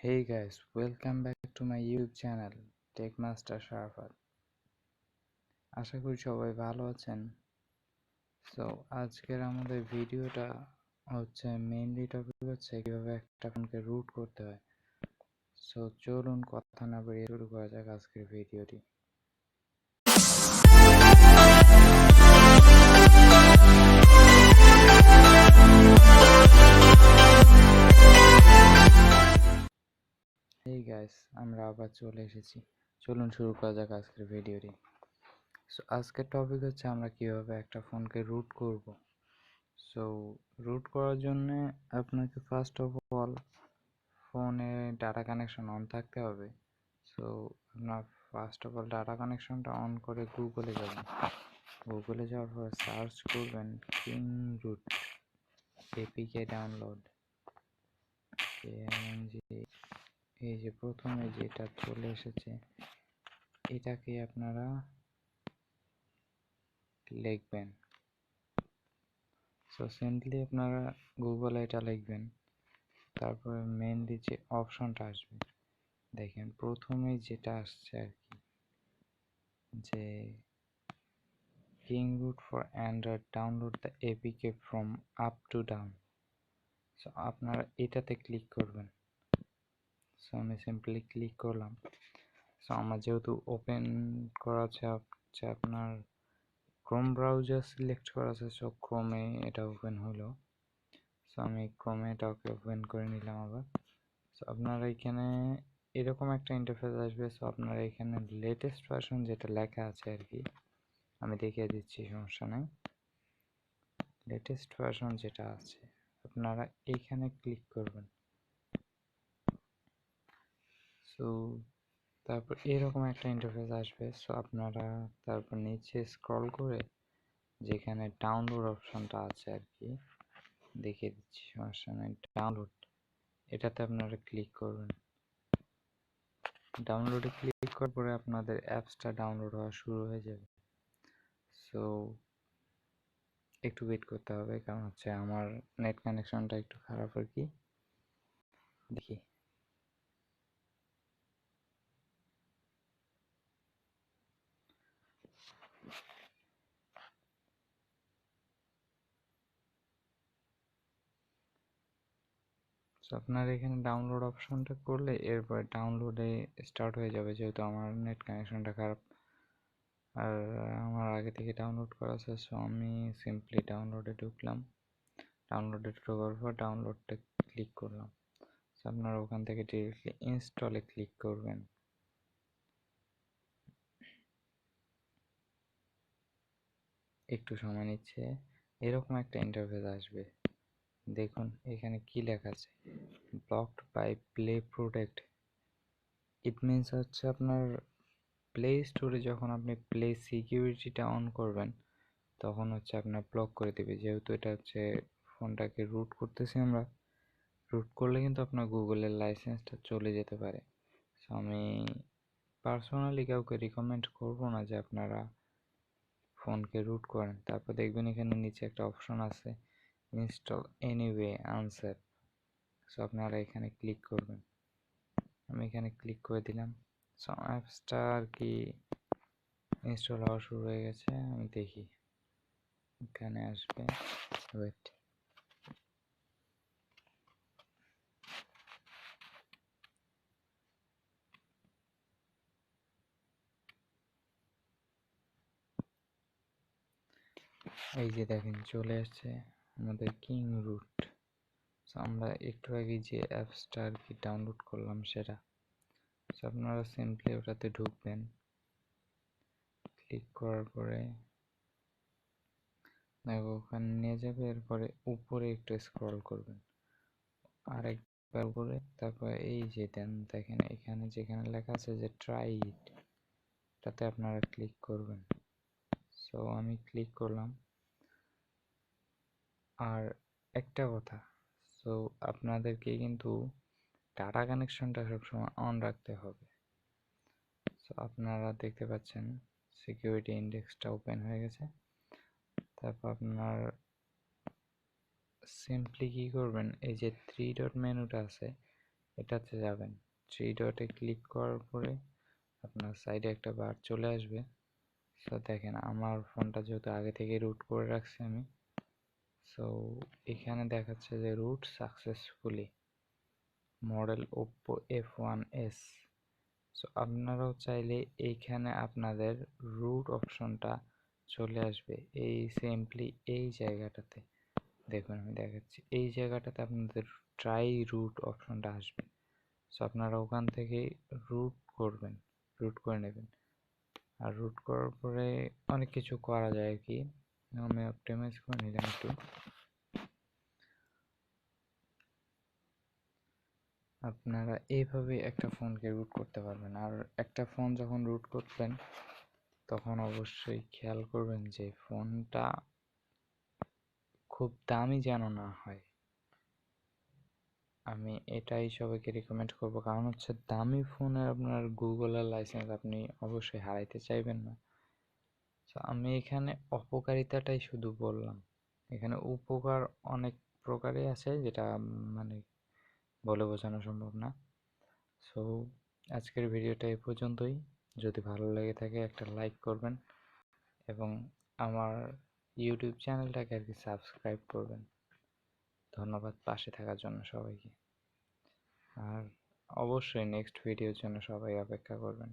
Hey guys, welcome back to my YouTube channel Tech Master Sharfat. আশা করি সবাই ভালো আছেন। সো আজকের আমাদের ভিডিওটা হচ্ছে মেইনলি টপিক হচ্ছে কিভাবে একটা ফোনকে রুট করতে হয়। সো চলুন কথা না বাড়িয়ে শুরু করা যাক আজকের ভিডিওটি। Hey guys, আমরা আবার চলে এসেছি। চলুন শুরু করা যাক আজকের ভিডিওটি। সো আজকের টপিক হচ্ছে আমরা কিভাবে একটা ফোনকে রুট করব। সো রুট করার জন্য আপনাকে ফার্স্ট অফ অল ফোনে ডাটা কানেকশন অন থাকতে হবে। সো আপনার ফার্স্ট অফ অল ডাটা কানেকশনটা অন করে গুগলে যাবেন। গুগলে যাওয়ার পর সার্চ করবেন কিং রুট এপিকে ডাউনলোড। এই যে প্রথমে যেটা চলে এসেছে এটাকে আপনারা লিখবেন। সো সিম্পলি আপনারা গুগলে এটা লিখবেন, তারপরে মেনলি যে অপশনটা আসবে দেখেন প্রথমেই যেটা আসছে আর কি, যে KingRoot for Android download the APK from Uptodown. So আপনারা এটাতে ক্লিক করবেন। সো আমি সিম্পলি ক্লিক করলাম। সো আমার যেহেতু ওপেন করা আছে হচ্ছে আপনার ক্রোম ব্রাউজার সিলেক্ট করা আছে, সো ক্রোমে এটা ওপেন হলো। সো আমি ক্রোমে এটাকে ওপেন করে নিলাম আবার। সো আপনারা এখানে এরকম একটা ইন্টারফেস আসবে। সো আপনারা এখানে লেটেস্ট ভার্সন যেটা লেখা আছে আর কি, আমি দেখিয়ে দিচ্ছি, সমস্যা নেই। লেটেস্ট ভার্সন যেটা আছে আপনারা এইখানে ক্লিক করবেন। সো তারপর এরকম একটা ইন্টারফেস আসবে। সো আপনারা তারপর নিচে স্ক্রল করে যেখানে ডাউনলোড অপশনটা আছে আর কি, দেখিয়ে দিচ্ছি, সমস্যা নেই। ডাউনলোড এটাতে আপনারা ক্লিক করবেন। ডাউনলোডে ক্লিক করার পরে আপনাদের অ্যাপসটা ডাউনলোড হওয়া শুরু হয়ে যাবে। সো একটু ওয়েট করতে হবে, কারণ হচ্ছে আমার নেট কানেকশনটা একটু খারাপ আর কি। দেখি আপনার এখানে ডাউনলোড অপশনটা করলে এরপর ডাউনলোডে স্টার্ট হয়ে যাবে, যেহেতু আমার নেট কানেকশনটা খারাপ আর আমার আগে থেকে ডাউনলোড করা আছে। সো আমি সিম্পলি ডাউনলোডে ঢুকলাম। ডাউনলোডে ঢোকার পর ডাউনলোডটা ক্লিক করলাম। সো আপনারা ওখান থেকে ডিরেক্টলি ইনস্টলে ক্লিক করবেন। একটু সময় নিচ্ছে, এরকম একটা ইন্টারফেস আসবে। দেখুন এখানে কি লেখা আছে, blocked by Play Protect. It means হচ্ছে আপনার প্লে স্টোরে যখন আপনি প্লে সিকিউরিটিটা অন করবেন তখন হচ্ছে আপনার ব্লক করে দেবে, যেহেতু এটা হচ্ছে ফোনটাকে রুট করতেছি আমরা। রুট করলে কিন্তু আপনার গুগলের লাইসেন্সটা চলে যেতে পারে। সো আমি পার্সোনালি কাউকে রিকমেন্ড করবো না যে আপনারা ফোনকে রুট করেন। তারপর দেখবেন এখানে নিচে একটা অপশন আছে ইনস্টল এনিওয়ে আনসেভ। সো আপনারা এখানে ক্লিক করবেন। আমি এখানে ক্লিক করে দিলাম। সো অ্যাপসটা আর কি ইনস্টল হওয়া শুরু হয়ে গেছে। আমি দেখি এখানে আসবে, ওয়েট। এই যে দেখেন চলে আসছে আমাদের কিং রুট। সো আমরা একটু আগে যে অ্যাপসটা আর কি ডাউনলোড করলাম সেটা। সো আপনারা সিম্পলি ওটাতে ঢুকবেন। ক্লিক করার পরে দেখো ওখানে নিয়ে যাবে, এরপরে উপরে একটু স্ক্রল করবেন আরেকবার উপরে, তারপরে এই যে দেখেন এখানে যেখানে লেখা আছে যে ট্রাই ইট, তাতে আপনারা ক্লিক করবেন। সো আমি ক্লিক করলাম। আর একটা কথা, সো আপনাদেরকে কিন্তু ডাটা কানেকশনটা সবসময় অন রাখতে হবে। সো আপনারা দেখতে পাচ্ছেন সিকিউরিটি ইন্ডেক্সটা ওপেন হয়ে গেছে। তারপর আপনার সিম্পলি কি করবেন, এই যে থ্রি ডট মেনুটা আছে এটাতে যাবেন, থ্রি ডটে ক্লিক করার পরে আপনার সাইডে একটা বার চলে আসবে। সো দেখেন আমার ফোনটা যেহেতু আগে থেকে রুট করে রাখছি আমি, সো এখানে দেখাচ্ছে যে root successfully, model Oppo F1s। So আপনারাও চাইলে এইখানে আপনাদের রুট অপশনটা চলে আসবে এই সিম্পলি এই জায়গাটাতে। দেখুন আমি দেখাচ্ছি, এই জায়গাটাতে আপনাদের ট্রাই রুট অপশনটা আসবে। সো আপনারা ওখান থেকে রুট করবেন, রুট করে নেবেন। আর রুট করার পরে অনেক কিছু করা যায় আর কি, আমি অপটিমাইজ করে নিলাম একটু। আপনারা এইভাবে একটা ফোনকে রুট করতে পারবেন। আর একটা ফোন যখন রুট করবেন তখন অবশ্যই খেয়াল করবেন যে ফোনটা খুব দামি যেন না হয়। আমি এটাই সবাইকে রিকমেন্ড করব, কারণ হচ্ছে দামি ফোনে আপনার গুগলের লাইসেন্স আপনি অবশ্যই হারাইতে চাইবেন না। তো আমি এখানে অপকারিতাটাই শুধু বললাম, এখানে উপকার অনেক প্রকারই আছে যেটা মানে বলে বোঝানো সম্ভব না। সো আজকের ভিডিওটা এই পর্যন্তই। যদি ভালো লেগে থাকে একটা লাইক করবেন এবং আমার ইউটিউব চ্যানেলটাকে আর কি সাবস্ক্রাইব করবেন। ধন্যবাদ পাশে থাকার জন্য সবাইকে। আর অবশ্যই নেক্সট ভিডিওর জন্য সবাই অপেক্ষা করবেন।